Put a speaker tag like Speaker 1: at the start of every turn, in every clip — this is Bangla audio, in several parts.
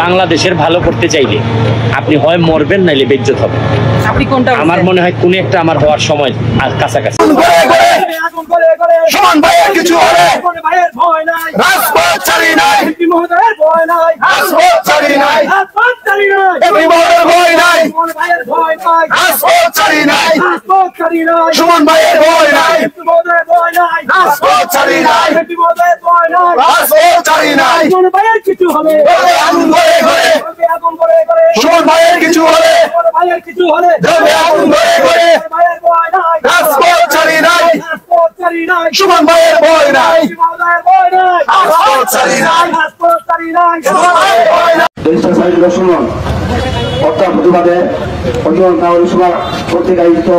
Speaker 1: বাংলাদেশের ভালো করতে চাইলে আপনি হয় মরবেন নাইলে বেজ্জত হবেন।
Speaker 2: আপনি কোনটা?
Speaker 1: আমার মনে হয় কোন একটা আমার হওয়ার সময় কাছাকাছি।
Speaker 3: সমান ভাইয়ের কিছু হলে রাজপথ ছাড়ি নাই, রাজপথ ছাড়ি নাই, ভয় নাই, রাজপথ ছাড়ি নাই, সুমন ভাইয়ের ভয় নাই, রাজপথ ছাড়ি নাই, রাজপথ ছাড়ি নাই, আগুন ঘরে ঘরে, সুমন ভাইয়ের কিছু হলে আগুন ঘরে ঘরে, রাজপথ ছাড়ি নাই, সুমন ভাইয়ের ভয় নাই, রাজপথ ছাড়ি নাই, সুমন অর্থাৎ প্রতিবাদে সভা কর্তৃক আয়োজিত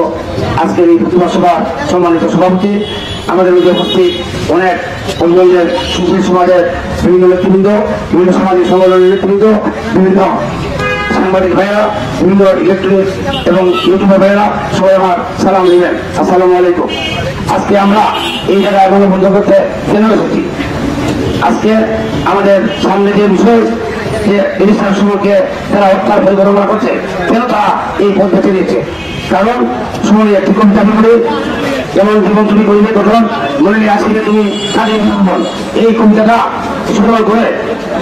Speaker 3: আজকের এই প্রতিবাদ সভা সম্মানিত সভাপতি, আমাদের মধ্যে উপস্থিত অনেক অভিভাবকদের সুশীল সমাজের বিভিন্ন নেতৃবৃন্দ, বিভিন্ন সামাজিক সংগঠনের নেতৃবৃন্দ, বিভিন্ন সাংবাদিক ভাইয়েরা, বিভিন্ন ইলেকট্রনিক্স এবং ইউটিউবার ভাইয়েরা সবাই আমার সালাম দিবেন। আসসালামু আলাইকুম। আজকে আমরা এই জায়গায় মানববন্ধ করতে কেন এসেছি? আজকে আমাদের সামনে যে বিষয় যে ইলিশার সুমনকে তারা হত্যার পরিকল্পনা করছে, কেন তারা এই পথ বেছে নিয়েছে? কারণ সুমনের একটি কবিতা বলে, যেমন জীবন তুমি করিবে গঠন মনে আসিবে তুমি স্বাধীন জীবন, এই কবিতাটা সুন্দর করে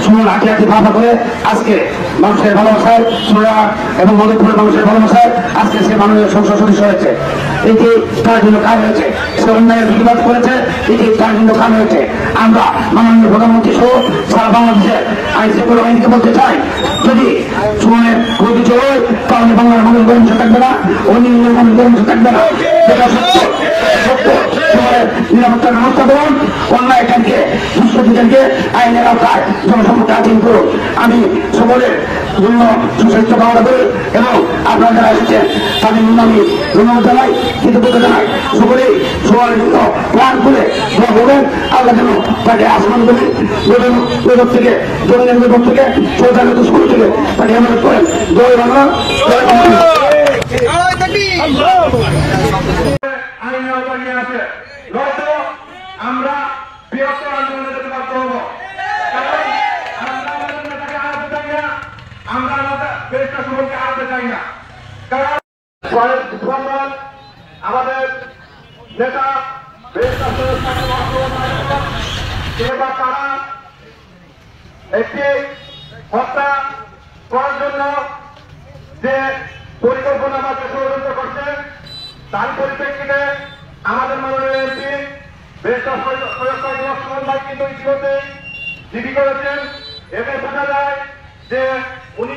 Speaker 3: সুমন আঁকি আঁকি ভাষা করে আজকে মানুষের ভালোবাসায় সোনা এবং মধুপুরের মানুষের ভালোবাসায় আজকে সে মাননীয় সংসদ সদস্য হয়েছে। এটি তার জন্য কাজ হয়েছে, সে অন্যায়ের প্রতিবাদ করেছে, এটি তার জন্য কাজ হয়েছে। আমরা মাননীয় প্রধানমন্ত্রী সহ সারা বাংলাদেশের আইন শৃঙ্খলা বাহিনীকে বলতে চাই, যদি সুমনের কোনো কিছু হয় তাহলে বাংলার মানুষ গরমসে থাকবে না, অন্য মানুষ গরমসে থাকবে না। যেটা সত্য সত্য নিরাপত্তার ব্যবস্থা করুন, অন্যায়কারীকে দুষ্কৃতিকারীকে আইনের আওতায় জনসম্পদে আধীন করুন। আমি সকলের জন্য সুস্বাস্থ্য কামনা করি এবং আপনারা যারা এসেছেন তাদের জন্য আমি ধন্যবাদ জানাই, কৃতজ্ঞতা জানাই। সকলেই সবার জন্য প্রাণ খুলে দোয়া করবেন, আল্লাহ যেন তাকে আসমান থেকে বিপদ থেকে জমিনের বিপদ থেকে সরকারের দুষ্কৃত থেকে তাকে হেফাজত করেন। জয় বাংলা, জয় বাংলা।
Speaker 4: আমরা বৃহত্তর আন্দোলনে যেতে বাধ্য হব, আমরা আমাদের দেশটা সুমনকে হারাতে চাই না। কারণ আমাদের নেতা এবার তারা একটি হত্যা করার জন্য যে পরিকল্পনা বা যে ষড়যন্ত্র করছে, তার পরিপ্রেক্ষিতে আমাদের মাননীয় এমপি সুমন ভাই কিন্তু ইতিমধ্যে জিডি করেছেন। এতে বোঝা যায় যে উনি